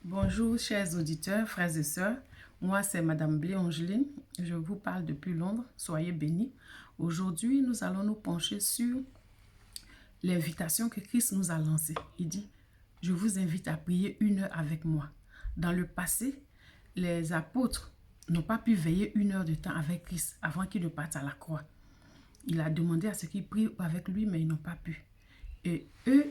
Bonjour chers auditeurs, frères et sœurs. Moi c'est Madame Blé Angeline. Je vous parle depuis Londres. Soyez bénis. Aujourd'hui, nous allons nous pencher sur l'invitation que Christ nous a lancée. Il dit, je vous invite à prier 1 heure avec moi. Dans le passé, les apôtres n'ont pas pu veiller 1 heure de temps avec Christ avant qu'il ne parte à la croix. Il a demandé à ceux qui prient avec lui, mais ils n'ont pas pu. Et eux,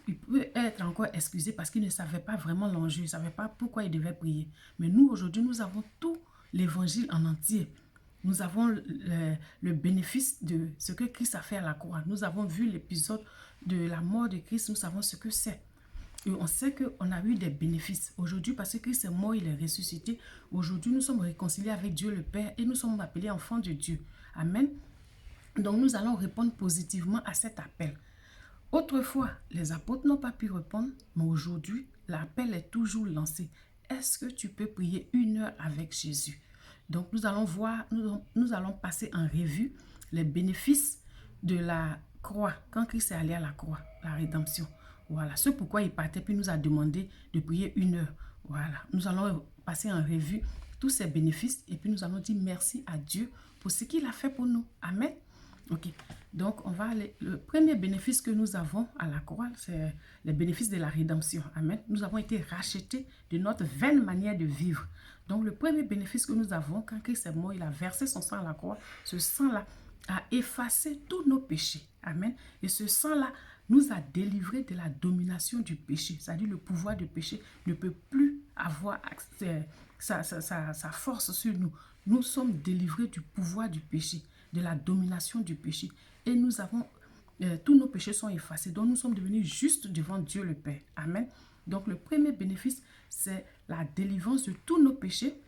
ils pouvaient être encore excusés parce qu'ils ne savaient pas vraiment l'enjeu, ils ne savaient pas pourquoi ils devaient prier. Mais nous, aujourd'hui, nous avons tout l'évangile en entier. Nous avons le bénéfice de ce que Christ a fait à la croix. Nous avons vu l'épisode de la mort de Christ, nous savons ce que c'est. Et on sait qu'on a eu des bénéfices. Aujourd'hui, parce que Christ est mort, il est ressuscité. Aujourd'hui, nous sommes réconciliés avec Dieu le Père et nous sommes appelés enfants de Dieu. Amen. Donc, nous allons répondre positivement à cet appel. Autrefois, les apôtres n'ont pas pu répondre, mais aujourd'hui, l'appel est toujours lancé. Est-ce que tu peux prier 1 heure avec Jésus? Donc, nous allons voir, nous allons passer en revue les bénéfices de la croix, quand Christ est allé à la croix, la rédemption. Voilà, c'est pourquoi il partait, puis nous a demandé de prier 1 heure. Voilà, nous allons passer en revue tous ces bénéfices, et puis nous allons dire merci à Dieu pour ce qu'il a fait pour nous. Amen. Ok, donc on va aller. Le premier bénéfice que nous avons à la croix, c'est le bénéfice de la rédemption. Amen. Nous avons été rachetés de notre vaine manière de vivre. Donc le premier bénéfice que nous avons, quand Christ est mort, il a versé son sang à la croix. Ce sang-là a effacé tous nos péchés. Amen. Et ce sang-là nous a délivrés de la domination du péché. C'est-à-dire le pouvoir du péché ne peut plus avoir sa force sur nous. Nous sommes délivrés du pouvoir du péché, de la domination du péché. Et nous avons, tous nos péchés sont effacés. Donc nous sommes devenus justes devant Dieu le Père. Amen. Donc le premier bénéfice, c'est la délivrance de tous nos péchés.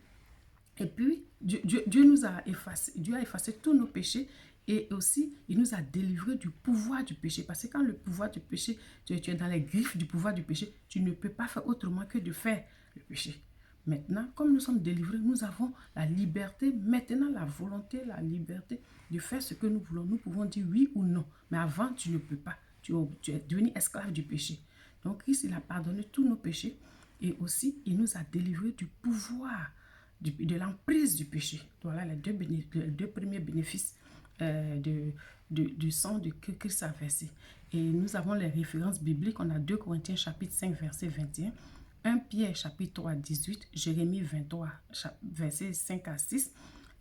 Et puis, Dieu nous a effacé, Dieu a effacé tous nos péchés. Et aussi, il nous a délivrés du pouvoir du péché. Parce que quand le pouvoir du péché, tu es dans les griffes du pouvoir du péché, tu ne peux pas faire autrement que de faire le péché. Maintenant, comme nous sommes délivrés, nous avons la liberté, maintenant la volonté, la liberté de faire ce que nous voulons. Nous pouvons dire oui ou non. Mais avant, tu ne peux pas. Tu es devenu esclave du péché. Donc, Christ, il a pardonné tous nos péchés. Et aussi, il nous a délivrés du pouvoir, de l'emprise du péché. Voilà les deux premiers bénéfices du sang que Christ a versé. Et nous avons les références bibliques. On a 2 Corinthiens chapitre 5, verset 21. 1 Pierre chapitre 3, 18, Jérémie 23, versets 5 à 6,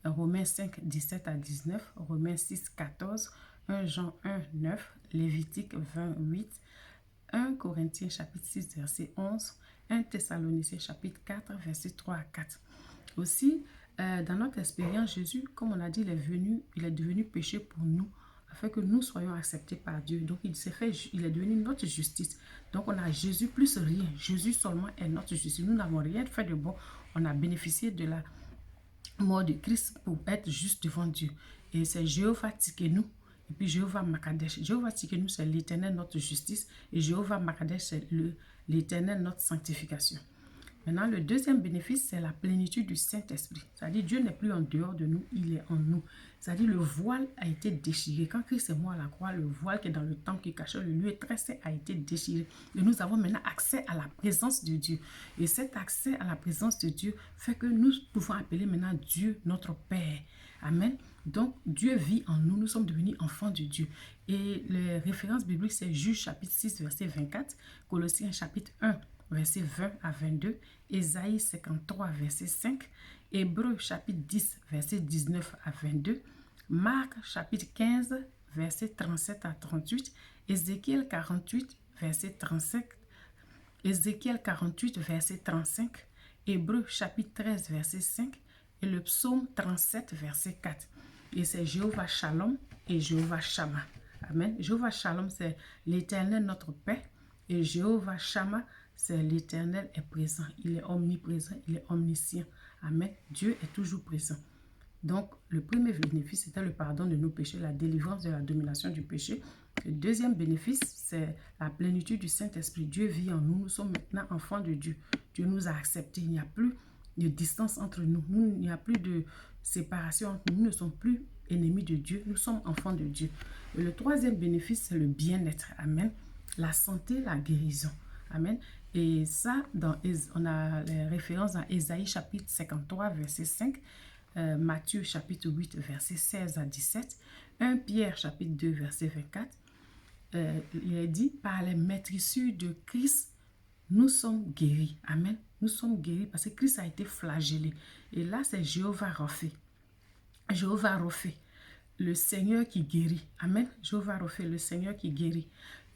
Romains 5, 17 à 19, Romains 6, 14, 1 Jean 1, 9, Lévitique 28, 1 Corinthiens chapitre 6, verset 11, 1 Thessaloniciens chapitre 4, verset 3 à 4. Aussi, dans notre expérience, Jésus, comme on a dit, il est devenu péché pour nous, afin que nous soyons acceptés par Dieu. Donc, il est devenu notre justice. Donc, on a Jésus plus rien. Jésus seulement est notre justice. Nous n'avons rien fait de bon. On a bénéficié de la mort de Christ pour être juste devant Dieu. Et c'est Jéhovah Tsidkenu et puis Jéhovah Makadesh. Jéhovah Tsidkenu, c'est l'Éternel, notre justice. Et Jéhovah Makadesh, c'est l'Éternel, notre sanctification. Maintenant, le deuxième bénéfice, c'est la plénitude du Saint-Esprit. C'est-à-dire, Dieu n'est plus en dehors de nous, il est en nous. C'est-à-dire, le voile a été déchiré. Quand Christ est mort à la croix, le voile qui est dans le temple, qui cachait le lieu très saint, a été déchiré. Et nous avons maintenant accès à la présence de Dieu. Et cet accès à la présence de Dieu fait que nous pouvons appeler maintenant Dieu notre Père. Amen. Donc, Dieu vit en nous, nous sommes devenus enfants de Dieu. Et les références bibliques, c'est Juge chapitre 6, verset 24, Colossiens chapitre 1, verset 20 à 22, Ésaïe 53, verset 5, Hébreux chapitre 10, verset 19 à 22, Marc chapitre 15, verset 37 à 38, Ézéchiel 48, verset 35, Ézéchiel 48, verset 35, Hébreux chapitre 13, verset 5, et le psaume 37, verset 4. Et c'est Jéhovah Shalom et Jéhovah Shammah. Amen. Jéhovah Shalom, c'est l'Éternel notre Père. Et Jéhovah Shammah, c'est l'Éternel est présent. Il est omniprésent, il est omniscient. Amen. Dieu est toujours présent. Donc, le premier bénéfice, c'était le pardon de nos péchés, la délivrance de la domination du péché. Le deuxième bénéfice, c'est la plénitude du Saint-Esprit. Dieu vit en nous. Nous sommes maintenant enfants de Dieu. Dieu nous a acceptés. Il n'y a plus de distance entre nous. Il n'y a plus de séparation entre nous. Nous ne sommes plus ennemis de Dieu. Nous sommes enfants de Dieu. Et le troisième bénéfice, c'est le bien-être. Amen. La santé, la guérison. Amen. Et ça, on a les références dans Ésaïe chapitre 53, verset 5, Matthieu chapitre 8, verset 16 à 17, 1 Pierre chapitre 2, verset 24. Il est dit, par les maîtrisures de Christ, nous sommes guéris. Amen. Nous sommes guéris parce que Christ a été flagellé. Et là, c'est Jéhovah Rapha. Jéhovah Rapha, le Seigneur qui guérit. Amen. Jéhovah Rapha, le Seigneur qui guérit.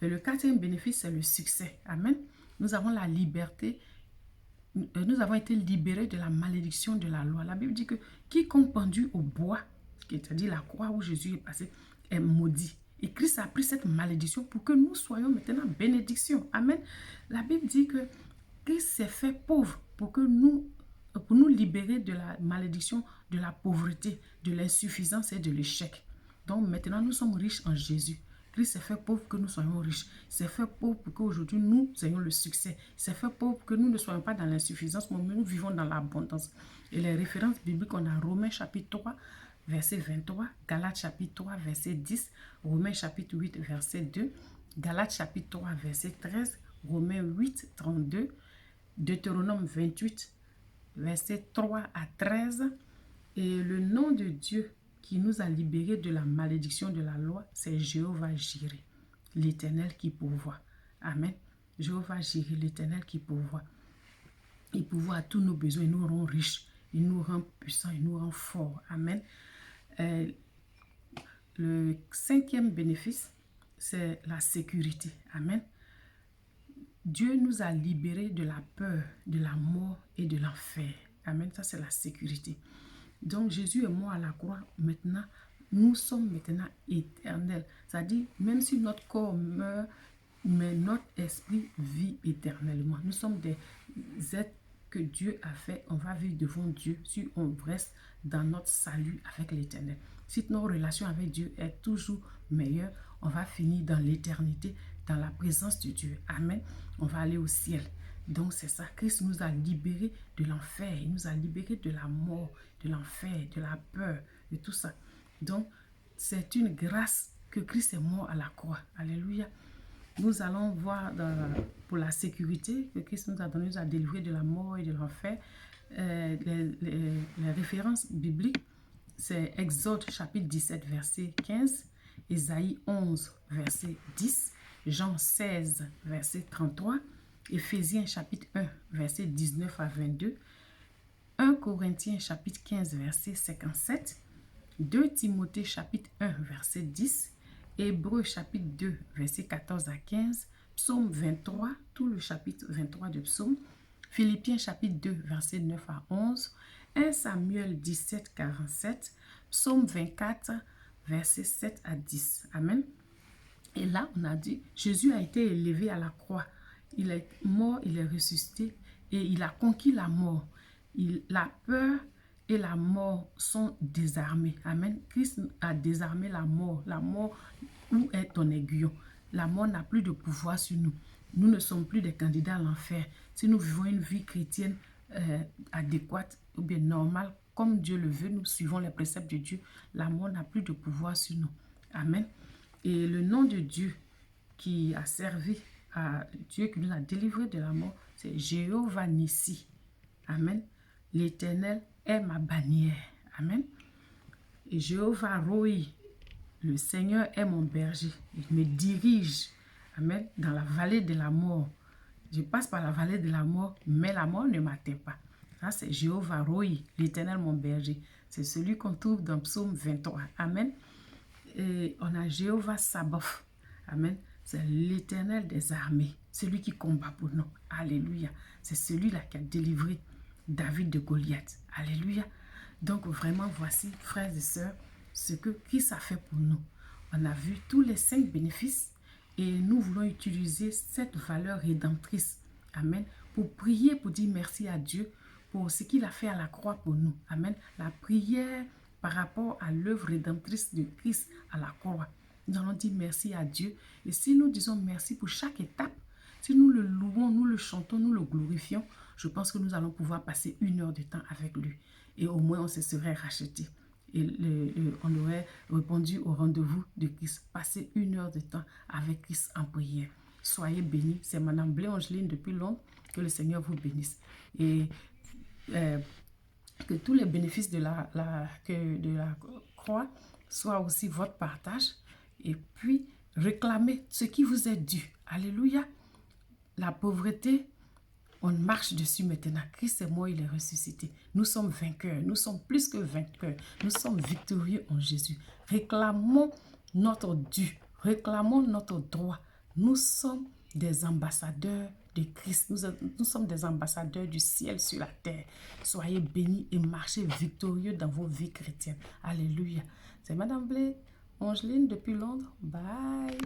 Et le quatrième bénéfice, c'est le succès. Amen. Nous avons la liberté. Nous avons été libérés de la malédiction de la loi. La Bible dit que quiconque pendu au bois, c'est-à-dire la croix où Jésus est passé, est maudit. Et Christ a pris cette malédiction pour que nous soyons maintenant bénédiction. Amen. La Bible dit que Christ s'est fait pauvre pour nous libérer de la malédiction, de la pauvreté, de l'insuffisance et de l'échec. Donc maintenant, nous sommes riches en Jésus. Christ s'est fait pauvre pour que nous soyons riches. Il s'est fait pauvre pour qu'aujourd'hui nous ayons le succès. Il s'est fait pauvre pour que nous ne soyons pas dans l'insuffisance, mais nous vivons dans l'abondance. Et les références bibliques, on a Romains chapitre 3, verset 23, Galates chapitre 3, verset 10, Romains chapitre 8, verset 2, Galates chapitre 3, verset 13, Romains 8, 32, Deutéronome 28, verset 3 à 13. Et le nom de Dieu qui nous a libérés de la malédiction de la loi, c'est Jéhovah Jireh, l'Éternel qui pourvoit. Amen. Jéhovah Jireh, l'Éternel qui pourvoit. Il pourvoit à tous nos besoins, il nous rend riches, il nous rend puissants, il nous rend forts. Amen. Le cinquième bénéfice, c'est la sécurité. Amen. Dieu nous a libérés de la peur, de la mort et de l'enfer. Amen. Ça, c'est la sécurité. Donc, Jésus est mort à la croix. Maintenant, nous sommes maintenant éternels. C'est-à-dire, même si notre corps meurt, mais notre esprit vit éternellement. Nous sommes des êtres que Dieu a fait. On va vivre devant Dieu si on reste dans notre salut avec l'éternel. Si notre relation avec Dieu est toujours meilleure, on va finir dans l'éternité, dans la présence de Dieu. Amen. On va aller au ciel. Donc c'est ça, Christ nous a libérés de l'enfer, il nous a libérés de la mort, de l'enfer, de la peur, de tout ça. Donc c'est une grâce que Christ est mort à la croix. Alléluia. Nous allons voir pour la sécurité que Christ nous a donné, nous a délivrés de la mort et de l'enfer. Les références bibliques, c'est Exode chapitre 17, verset 15, Ésaïe 11, verset 10, Jean 16, verset 33, Éphésiens chapitre 1, verset 19 à 22, 1 Corinthiens chapitre 15, verset 57, 2 Timothée chapitre 1, verset 10, Hébreux chapitre 2, verset 14 à 15, Psaume 23, tout le chapitre 23 de Psaume, Philippiens chapitre 2, verset 9 à 11, 1 Samuel 17, 47, Psaume 24, verset 7 à 10. Amen. Et là, on a dit, Jésus a été élevé à la croix. Il est mort, il est ressuscité et il a conquis la mort. La peur et la mort sont désarmées. Amen. Christ a désarmé la mort. La mort, où est ton aiguillon? La mort n'a plus de pouvoir sur nous. Nous ne sommes plus des candidats à l'enfer. Si nous vivons une vie chrétienne adéquate ou bien normale, comme Dieu le veut, nous suivons les préceptes de Dieu, la mort n'a plus de pouvoir sur nous. Amen. Et le nom de Dieu qui a servi à Dieu qui nous a délivrés de la mort, c'est Jéhovah Nissi. Amen. L'Éternel est ma bannière. Amen. Et Jéhovah Roi, le Seigneur est mon berger. Il me dirige. Amen. Dans la vallée de la mort. Je passe par la vallée de la mort, mais la mort ne m'atteint pas. Ça, c'est Jéhovah Roi, l'Éternel mon berger. C'est celui qu'on trouve dans Psaume 23. Amen. Et on a Jéhovah Sabaoth. Amen. C'est l'Éternel des armées, celui qui combat pour nous. Alléluia. C'est celui-là qui a délivré David de Goliath. Alléluia. Donc vraiment, voici, frères et sœurs, ce que Christ a fait pour nous. On a vu tous les 5 bénéfices et nous voulons utiliser cette valeur rédemptrice. Amen. Pour prier, pour dire merci à Dieu pour ce qu'il a fait à la croix pour nous. Amen. La prière par rapport à l'œuvre rédemptrice de Christ à la croix. Nous allons dire merci à Dieu. Et si nous disons merci pour chaque étape, si nous le louons, nous le chantons, nous le glorifions, je pense que nous allons pouvoir passer 1 heure de temps avec lui. Et au moins, on se serait racheté. Et on aurait répondu au rendez-vous de Christ. Passer 1 heure de temps avec Christ en prière. Soyez bénis. C'est Madame Blé Angeline depuis Londres. Que le Seigneur vous bénisse. Et que tous les bénéfices de la croix soient aussi votre partage. Et puis, réclamez ce qui vous est dû. Alléluia. La pauvreté, on marche dessus maintenant. Christ est mort, il est ressuscité. Nous sommes vainqueurs. Nous sommes plus que vainqueurs. Nous sommes victorieux en Jésus. Réclamons notre dû. Réclamons notre droit. Nous sommes des ambassadeurs de Christ. Nous sommes des ambassadeurs du ciel sur la terre. Soyez bénis et marchez victorieux dans vos vies chrétiennes. Alléluia. C'est Madame Blé Angeline depuis Londres. Bye.